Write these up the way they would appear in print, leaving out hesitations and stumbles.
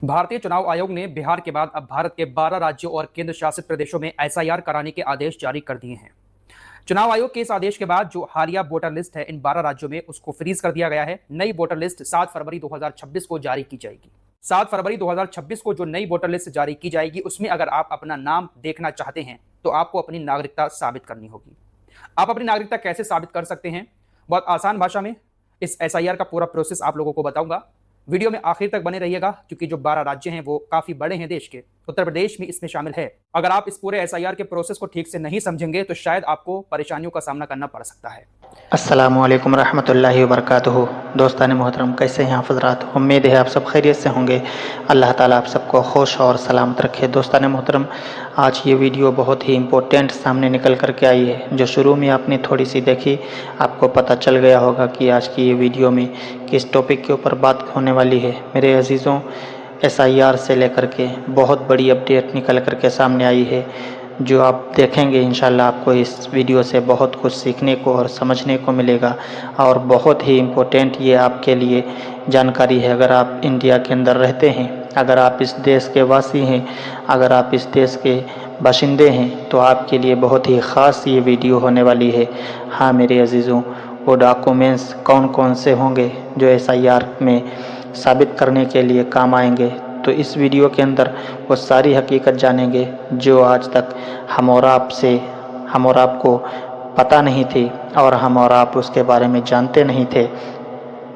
भारतीय चुनाव आयोग ने बिहार के बाद अब भारत के 12 राज्यों और केंद्र शासित प्रदेशों में एसआईआर कराने के आदेश जारी कर दिए हैं। चुनाव आयोग के इस आदेश के बाद जो हालिया वोटर लिस्ट है इन 12 राज्यों में उसको फ्रीज कर दिया गया है। नई वोटर लिस्ट 7 फरवरी 2026 को जारी की जाएगी। 7 फरवरी 2026 को जो नई वोटर लिस्ट जारी की जाएगी उसमें अगर आप अपना नाम देखना चाहते हैं तो आपको अपनी नागरिकता साबित करनी होगी। आप अपनी नागरिकता कैसे साबित कर सकते हैं, बहुत आसान भाषा में इस एसआईआर का पूरा प्रोसेस आप लोगों को बताऊंगा। वीडियो में आखिर तक बने रहिएगा क्योंकि जो 12 राज्य हैं वो काफी बड़े हैं देश के। उत्तर प्रदेश भी इसमें शामिल है। अगर आप इस पूरे एसआईआर के प्रोसेस को ठीक से नहीं समझेंगे तो शायद आपको परेशानियों का सामना करना पड़ सकता है। अस्सलामुअलैकुम रहमतुल्लाहि वबरकातुहू। दोस्तान मोहतरम, कैसे हैं आप हज़रात? उम्मीद है आप सब खैरियत से होंगे। अल्लाह ताला आप सबको खुश और सलामत रखे। दोस्तान मोहतरम, आज ये वीडियो बहुत ही इम्पोर्टेंट सामने निकल कर के आई है। जो शुरू में आपने थोड़ी सी देखी, आपको पता चल गया होगा कि आज की ये वीडियो में किस टॉपिक के ऊपर बात होने वाली है। मेरे अजीज़ों, एसआईआर से लेकर के बहुत बड़ी अपडेट निकल कर के सामने आई है, जो आप देखेंगे इंशाल्लाह आपको इस वीडियो से बहुत कुछ सीखने को और समझने को मिलेगा और बहुत ही इम्पोर्टेंट ये आपके लिए जानकारी है। अगर आप इंडिया के अंदर रहते हैं, अगर आप इस देश के वासी हैं, अगर आप इस देश के बाशिंदे हैं तो आपके लिए बहुत ही ख़ास ये वीडियो होने वाली है। हाँ मेरे अजीज़ों, वो डॉक्यूमेंट्स कौन कौन से होंगे जो एसआईआर में साबित करने के लिए काम आएंगे, तो इस वीडियो के अंदर वो सारी हकीकत जानेंगे जो आज तक हम और आपको पता नहीं थी और हम और आप उसके बारे में जानते नहीं थे।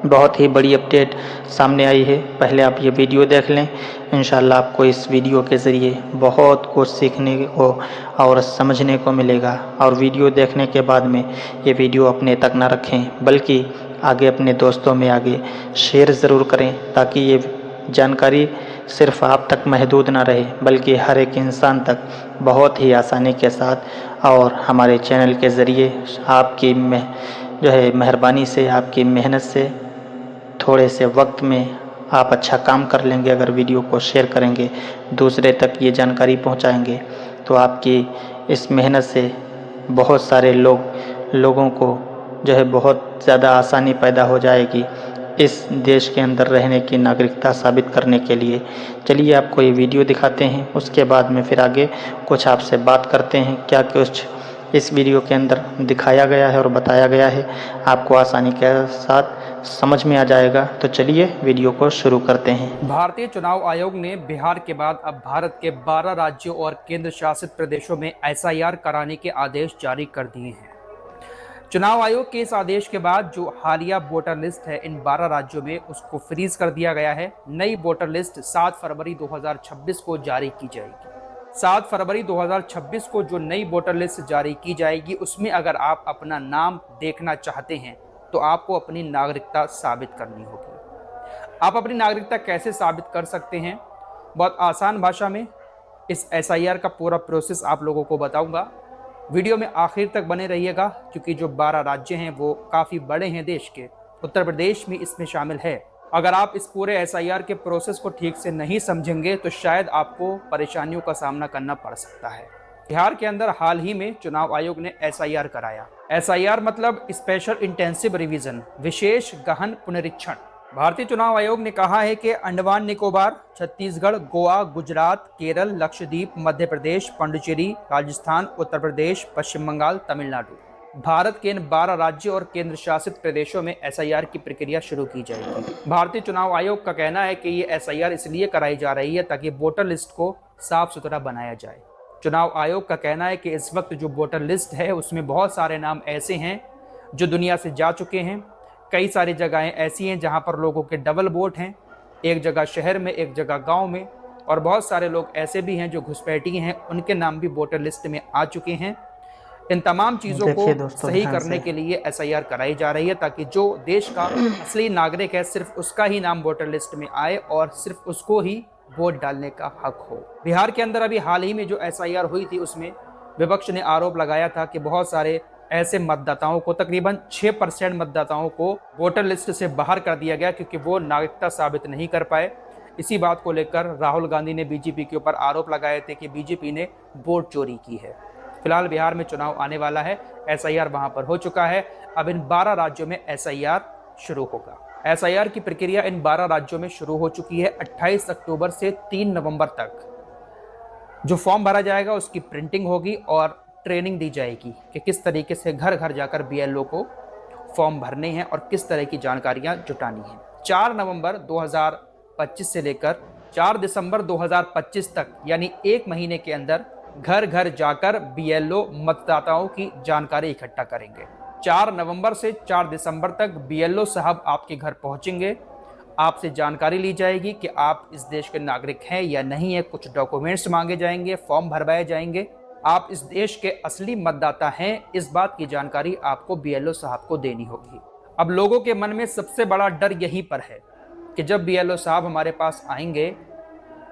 बहुत ही बड़ी अपडेट सामने आई है। पहले आप ये वीडियो देख लें, इंशाल्लाह आपको इस वीडियो के ज़रिए बहुत कुछ सीखने को और समझने को मिलेगा। और वीडियो देखने के बाद में ये वीडियो अपने तक ना रखें बल्कि आगे अपने दोस्तों में आगे शेयर ज़रूर करें, ताकि ये जानकारी सिर्फ आप तक महदूद ना रहे बल्कि हर एक इंसान तक बहुत ही आसानी के साथ और हमारे चैनल के ज़रिए आपकी मेहरबानी से, आपकी मेहनत से थोड़े से वक्त में आप अच्छा काम कर लेंगे। अगर वीडियो को शेयर करेंगे, दूसरे तक ये जानकारी पहुंचाएंगे, तो आपकी इस मेहनत से बहुत सारे लोगों को बहुत ज़्यादा आसानी पैदा हो जाएगी इस देश के अंदर रहने की नागरिकता साबित करने के लिए। चलिए आपको ये वीडियो दिखाते हैं, उसके बाद में फिर आगे कुछ आपसे बात करते हैं। क्या कुछ इस वीडियो के अंदर दिखाया गया है और बताया गया है, आपको आसानी के साथ समझ में आ जाएगा। तो चलिए वीडियो को शुरू करते हैं। भारतीय चुनाव आयोग ने बिहार के बाद अब भारत के 12 राज्यों और केंद्र शासित प्रदेशों में एसआईआर कराने के आदेश जारी कर दिए हैं। चुनाव आयोग के इस आदेश के बाद जो हालिया वोटर लिस्ट है इन 12 राज्यों में उसको फ्रीज कर दिया गया है। नई वोटर लिस्ट 7 फरवरी 2026 को जारी की जाएगी। 7 फरवरी 2026 को जो नई वोटर लिस्ट जारी की जाएगी उसमें अगर आप अपना नाम देखना चाहते हैं तो आपको अपनी नागरिकता साबित करनी होगी। आप अपनी नागरिकता कैसे साबित कर सकते हैं, बहुत आसान भाषा में इस एसआईआर का पूरा प्रोसेस आप लोगों को बताऊंगा। वीडियो में आखिर तक बने रहिएगा क्योंकि जो 12 राज्य हैं वो काफ़ी बड़े हैं देश के। उत्तर प्रदेश भी इसमें शामिल है। अगर आप इस पूरे एसआईआर के प्रोसेस को ठीक से नहीं समझेंगे तो शायद आपको परेशानियों का सामना करना पड़ सकता है। बिहार के अंदर हाल ही में चुनाव आयोग ने एसआईआर कराया। एसआईआर मतलब स्पेशल इंटेंसिव रिवीजन, विशेष गहन पुनरीक्षण। भारतीय चुनाव आयोग ने कहा है कि अंडमान निकोबार, छत्तीसगढ़, गोवा, गुजरात, केरल, लक्षद्वीप, मध्य प्रदेश, पांडिचेरी, राजस्थान, उत्तर प्रदेश, पश्चिम बंगाल, तमिलनाडु, भारत के इन 12 राज्यों और केंद्र शासित प्रदेशों में एसआईआर की प्रक्रिया शुरू की जाएगी। भारतीय चुनाव आयोग का कहना है कि ये एसआईआर इसलिए कराई जा रही है ताकि वोटर लिस्ट को साफ सुथरा बनाया जाए। चुनाव आयोग का कहना है कि इस वक्त जो वोटर लिस्ट है उसमें बहुत सारे नाम ऐसे हैं जो दुनिया से जा चुके हैं। कई सारी जगहें ऐसी हैं जहां पर लोगों के डबल वोट हैं, एक जगह शहर में, एक जगह गांव में, और बहुत सारे लोग ऐसे भी हैं जो घुसपैठी हैं, उनके नाम भी वोटर लिस्ट में आ चुके हैं। इन तमाम चीज़ों को सही करने के लिए एसआईआर कराई जा रही है ताकि जो देश का असली नागरिक है सिर्फ उसका ही नाम वोटर लिस्ट में आए और सिर्फ उसको ही वोट डालने का हक हो। बिहार के अंदर अभी हाल ही में जो एसआईआर हुई थी उसमें विपक्ष ने आरोप लगाया था कि बहुत सारे ऐसे मतदाताओं को, तकरीबन 6% मतदाताओं को वोटर लिस्ट से बाहर कर दिया गया क्योंकि वो नागरिकता साबित नहीं कर पाए। इसी बात को लेकर राहुल गांधी ने बीजेपी के ऊपर आरोप लगाए थे कि बीजेपी ने वोट चोरी की है। फिलहाल बिहार में चुनाव आने वाला है, एसआईआर वहां पर हो चुका है। अब इन 12 राज्यों में एसआईआर शुरू होगा। एसआईआर की प्रक्रिया इन 12 राज्यों में शुरू हो चुकी है। 28 अक्टूबर से 3 नवंबर तक जो फॉर्म भरा जाएगा उसकी प्रिंटिंग होगी और ट्रेनिंग दी जाएगी कि किस तरीके से घर घर जाकर बीएलओ को फॉर्म भरने हैं और किस तरह की जानकारियां जुटानी हैं। 4 नवंबर 2025 से लेकर 4 दिसंबर 2025 तक यानी 1 महीने के अंदर घर घर जाकर बीएलओ मतदाताओं की जानकारी इकट्ठा करेंगे। 4 नवंबर से 4 दिसंबर तक बीएलओ साहब आपके घर पहुंचेंगे, आपसे जानकारी ली जाएगी कि आप इस देश के नागरिक हैं या नहीं है। कुछ डॉक्यूमेंट्स मांगे जाएंगे, फॉर्म भरवाए जाएंगे। आप इस देश के असली मतदाता हैं, इस बात की जानकारी आपको बीएलओ साहब को देनी होगी। अब लोगों के मन में सबसे बड़ा डर यहीं पर है कि जब बीएलओ साहब हमारे पास आएंगे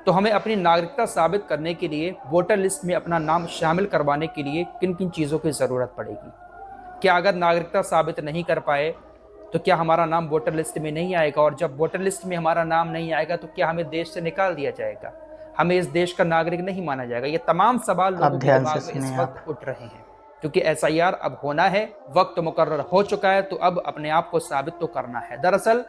तो हमें अपनी नागरिकता साबित करने के लिए वोटर लिस्ट में अपना नाम शामिल करवाने के लिए किन किन चीज़ों की ज़रूरत पड़ेगी। क्या अगर नागरिकता साबित नहीं कर पाए तो क्या हमारा नाम वोटर लिस्ट में नहीं आएगा, और जब वोटर लिस्ट में हमारा नाम नहीं आएगा तो क्या हमें देश से निकाल दिया जाएगा, हमें इस देश का नागरिक नहीं माना जाएगा। ये तमाम सवाल लोगों के दिमाग में इस वक्त उठ रहे हैं क्योंकि एसआईआर अब होना है, वक्त मुकर्रर हो चुका है, तो अब अपने आप को साबित तो करना है। दरअसल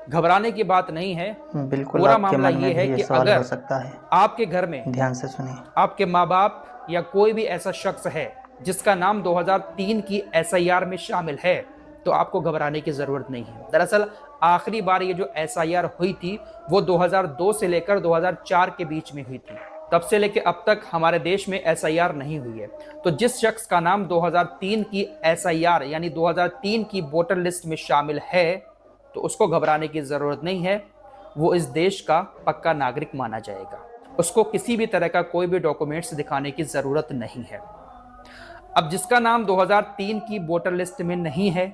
घबराने की बात नहीं है, बिल्कुल पूरा मामला ये है कि अगर सकता है आपके घर में ध्यान से सुनिए आपके माँ बाप या कोई भी ऐसा शख्स है जिसका नाम 2003 की एसआईआर में शामिल है तो आपको घबराने की जरूरत नहीं है। दरअसल आखिरी बार ये जो एसआईआर हुई थी वो 2002 से लेकर 2004 के बीच में हुई थी। तब से लेकर अब तक हमारे देश में एसआईआर नहीं हुई है। तो जिस शख्स का नाम 2003 की एसआईआर यानी 2003 की वोटर लिस्ट में शामिल है तो उसको घबराने की जरूरत नहीं है, वो इस देश का पक्का नागरिक माना जाएगा। उसको किसी भी तरह का कोई भी डॉक्यूमेंट्स दिखाने की जरूरत नहीं है। अब जिसका नाम 2003 की वोटर लिस्ट में नहीं है,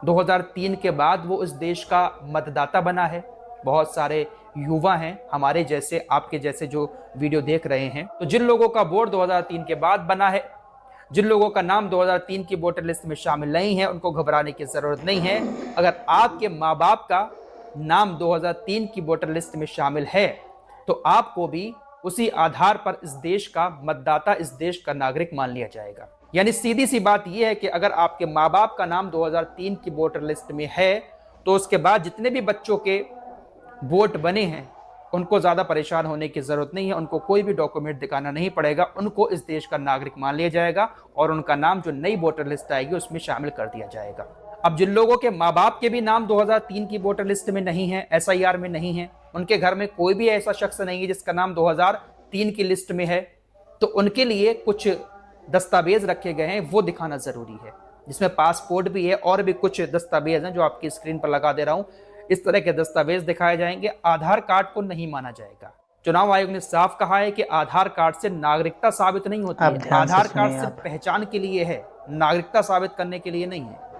2003 के बाद वो इस देश का मतदाता बना है, बहुत सारे युवा हैं हमारे जैसे, आपके जैसे जो वीडियो देख रहे हैं, तो जिन लोगों का वोट 2003 के बाद बना है, जिन लोगों का नाम 2003 की वोटर लिस्ट में शामिल नहीं है, उनको घबराने की जरूरत नहीं है। अगर आपके माँ बाप का नाम 2003 की वोटर लिस्ट में शामिल है तो आपको भी उसी आधार पर इस देश का मतदाता, इस देश का नागरिक मान लिया जाएगा। यानी सीधी सी बात यह है कि अगर आपके माँ बाप का नाम 2003 की वोटर लिस्ट में है तो उसके बाद जितने भी बच्चों के वोट बने हैं उनको ज़्यादा परेशान होने की ज़रूरत नहीं है, उनको कोई भी डॉक्यूमेंट दिखाना नहीं पड़ेगा, उनको इस देश का नागरिक मान लिया जाएगा और उनका नाम जो नई वोटर लिस्ट आएगी उसमें शामिल कर दिया जाएगा। अब जिन लोगों के माँ बाप के भी नाम 2003 की वोटर लिस्ट में नहीं है, एसआईआर में नहीं है, उनके घर में कोई भी ऐसा शख्स नहीं है जिसका नाम 2003 की लिस्ट में है, तो उनके लिए कुछ दस्तावेज रखे गए हैं, वो दिखाना ज़रूरी है, जिसमें पासपोर्ट भी है और भी कुछ दस्तावेज हैं जो आपकी स्क्रीन पर लगा दे रहा हूँ। इस तरह के दस्तावेज दिखाए जाएंगे। आधार कार्ड को नहीं माना जाएगा। चुनाव आयोग ने साफ कहा है कि आधार कार्ड से नागरिकता साबित नहीं होती है। आधार कार्ड सिर्फ पहचान के लिए है, नागरिकता साबित करने के लिए नहीं है।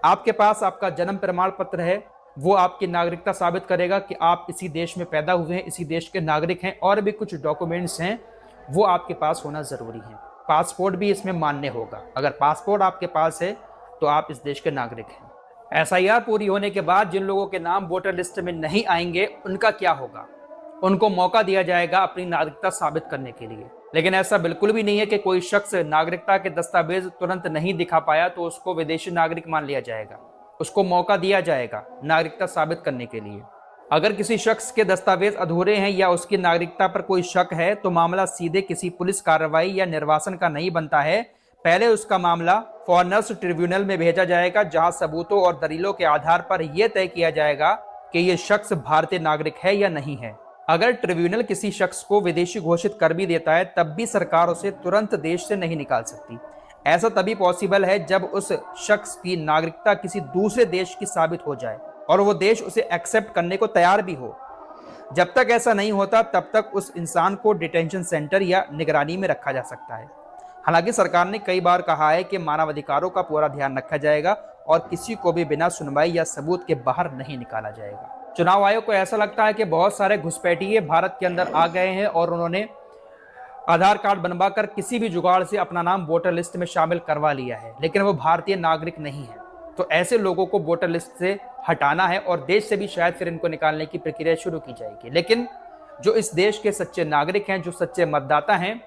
आपके पास आपका जन्म प्रमाण पत्र है, वो आपकी नागरिकता साबित करेगा कि आप इसी देश में पैदा हुए हैं, इसी देश के नागरिक हैं, और भी कुछ डॉक्यूमेंट्स हैं वो आपके पास होना ज़रूरी है। पासपोर्ट भी इसमें मान्य होगा। अगर पासपोर्ट आपके पास है तो आप इस देश के नागरिक हैं। एसआईआर पूरी होने के बाद जिन लोगों के नाम वोटर लिस्ट में नहीं आएंगे उनका क्या होगा? उनको मौका दिया जाएगा अपनी नागरिकता साबित करने के लिए। लेकिन ऐसा बिल्कुल भी नहीं है कि कोई शख्स नागरिकता के दस्तावेज तुरंत नहीं दिखा पाया तो उसको विदेशी नागरिक मान लिया जाएगा। उसको मौका दिया जाएगा नागरिकता साबित करने के लिए। अगर किसी शख्स के दस्तावेज अधूरे हैं या उसकी नागरिकता पर कोई शक है तो मामला सीधे किसी पुलिस कार्रवाई या निर्वासन का नहीं बनता है। पहले उसका मामला फॉरेनर्स ट्रिब्यूनल में भेजा जाएगा, जहां सबूतों और दलीलों के आधार पर यह तय किया जाएगा कि यह शख्स भारतीय नागरिक है या नहीं है। अगर ट्रिब्यूनल किसी शख्स को विदेशी घोषित कर भी देता है तब भी सरकार उसे तुरंत देश से नहीं निकाल सकती। ऐसा तभी पॉसिबल है जब उस शख्स की नागरिकता किसी दूसरे देश की साबित हो जाए और वो देश उसे एक्सेप्ट करने को तैयार भी हो। जब तक ऐसा नहीं होता तब तक उस इंसान को डिटेंशन सेंटर या निगरानी में रखा जा सकता है। हालांकि सरकार ने कई बार कहा है कि मानवाधिकारों का पूरा ध्यान रखा जाएगा और किसी को भी बिना सुनवाई या सबूत के बाहर नहीं निकाला जाएगा। चुनाव आयोग को ऐसा लगता है कि बहुत सारे घुसपैठिए भारत के अंदर आ गए हैं और उन्होंने आधार कार्ड बनवाकर किसी भी जुगाड़ से अपना नाम वोटर लिस्ट में शामिल करवा लिया है, लेकिन वो भारतीय नागरिक नहीं है। तो ऐसे लोगों को वोटर लिस्ट से हटाना है और देश से भी शायद फिर इनको निकालने की प्रक्रिया शुरू की जाएगी। लेकिन जो इस देश के सच्चे नागरिक हैं, जो सच्चे मतदाता हैं,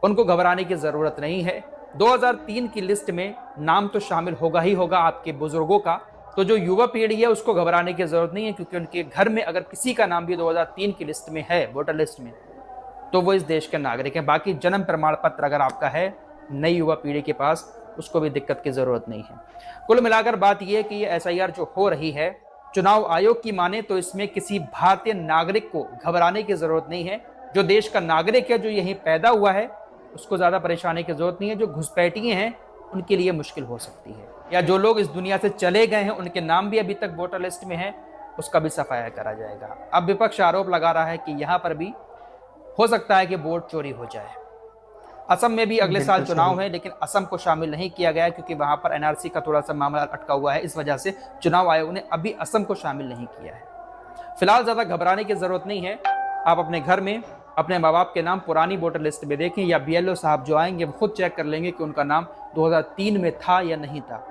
उनको घबराने की ज़रूरत नहीं है। 2003 की लिस्ट में नाम तो शामिल होगा ही होगा आपके बुजुर्गों का, तो जो युवा पीढ़ी है उसको घबराने की जरूरत नहीं है, क्योंकि उनके घर में अगर किसी का नाम भी 2003 की लिस्ट में है, वोटर लिस्ट में, तो वो इस देश के नागरिक हैं। बाकी जन्म प्रमाण पत्र अगर आपका है नई युवा पीढ़ी के पास, उसको भी दिक्कत की जरूरत नहीं है। कुल मिलाकर बात यह है कि ये SIR जो हो रही है, चुनाव आयोग की माने तो इसमें किसी भारतीय नागरिक को घबराने की जरूरत नहीं है। जो देश का नागरिक है, जो यहीं पैदा हुआ है, उसको ज्यादा परेशानी की जरूरत नहीं है। जो घुसपैठिए हैं उनके लिए मुश्किल हो सकती है, या जो लोग इस दुनिया से चले गए हैं उनके नाम भी अभी तक वोटर लिस्ट में है, उसका भी सफाया करा जाएगा। अब विपक्ष आरोप लगा रहा है कि यहाँ पर भी हो सकता है कि वोट चोरी हो जाए। असम में भी अगले साल चुनाव है, लेकिन असम को शामिल नहीं किया गया क्योंकि वहां पर NRC का थोड़ा सा मामला अटका हुआ है। इस वजह से चुनाव आयोग ने अभी असम को शामिल नहीं किया है। फिलहाल ज्यादा घबराने की जरूरत नहीं है। आप अपने घर में अपने माँ बाप के नाम पुरानी वोटर लिस्ट में देखें, या BLO साहब जो आएंगे वो खुद चेक कर लेंगे कि उनका नाम 2003 में था या नहीं था।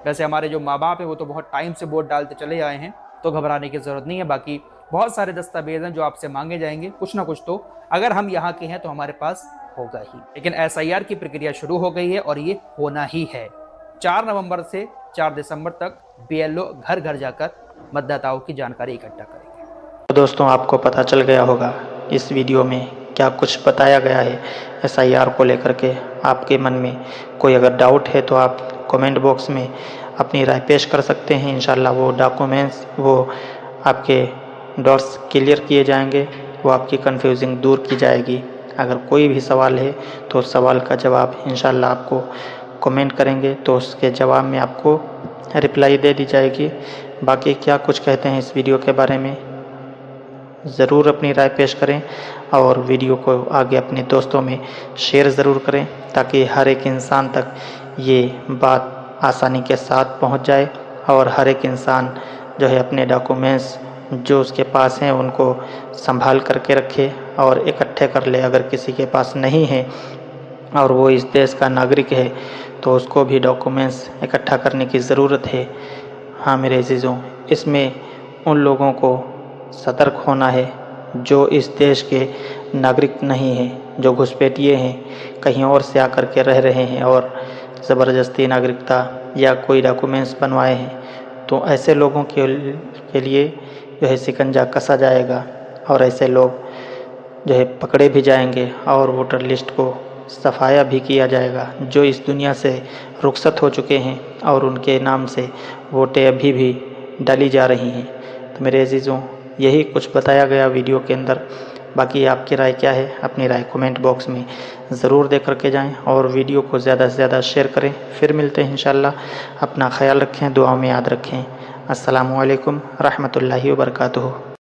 वैसे हमारे जो माँ बाप है वो तो बहुत टाइम से वोट डालते चले आए हैं, तो घबराने की जरूरत नहीं है। बाकी बहुत सारे दस्तावेज हैं जो आपसे मांगे जाएंगे, कुछ ना कुछ तो अगर हम यहाँ के हैं तो हमारे पास होगा ही। लेकिन SIR की प्रक्रिया शुरू हो गई है और ये होना ही है। 4 नवंबर से 4 दिसंबर तक BLO घर घर जाकर मतदाताओं की जानकारी इकट्ठा करेंगे। तो दोस्तों, आपको पता चल गया होगा इस वीडियो में क्या कुछ बताया गया है SIR को लेकर के। आपके मन में कोई अगर डाउट है तो आप कमेंट बॉक्स में अपनी राय पेश कर सकते हैं। इंशाल्लाह वो डॉक्यूमेंट्स, वो आपके डाउट्स क्लियर किए जाएंगे, वो आपकी कन्फ्यूजिंग दूर की जाएगी। अगर कोई भी सवाल है तो उस सवाल का जवाब इंशाल्लाह आपको कमेंट करेंगे तो उसके जवाब में आपको रिप्लाई दे दी जाएगी। बाकी क्या कुछ कहते हैं इस वीडियो के बारे में, ज़रूर अपनी राय पेश करें और वीडियो को आगे अपने दोस्तों में शेयर ज़रूर करें, ताकि हर एक इंसान तक ये बात आसानी के साथ पहुंच जाए और हर एक इंसान जो है अपने डॉक्यूमेंट्स जो उसके पास हैं उनको संभाल करके रखे और इकट्ठे कर ले। अगर किसी के पास नहीं है और वो इस देश का नागरिक है तो उसको भी डॉक्यूमेंट्स इकट्ठा करने की ज़रूरत है। हाँ मेरे अज़ीज़ों, इसमें उन लोगों को सतर्क होना है जो इस देश के नागरिक नहीं हैं, जो घुसपैठिए हैं, कहीं और से आकर के रह रहे हैं और ज़बरदस्ती नागरिकता या कोई डॉक्यूमेंट्स बनवाए हैं। तो ऐसे लोगों के लिए जो है शिकंजा कसा जाएगा और ऐसे लोग जो है पकड़े भी जाएंगे और वोटर लिस्ट को सफाया भी किया जाएगा। जो इस दुनिया से रुखसत हो चुके हैं और उनके नाम से वोटें अभी भी डाली जा रही हैं। तो मेरे अज़ीज़ों, यही कुछ बताया गया वीडियो के अंदर। बाकी आपकी राय क्या है, अपनी राय कमेंट बॉक्स में ज़रूर दे करके जाएं और वीडियो को ज़्यादा से ज़्यादा शेयर करें। फिर मिलते हैं इंशाल्लाह। अपना ख्याल रखें, दुआ में याद रखें। अस्सलामु अलैकुम रहमतुल्लाहि व बरकातुहू।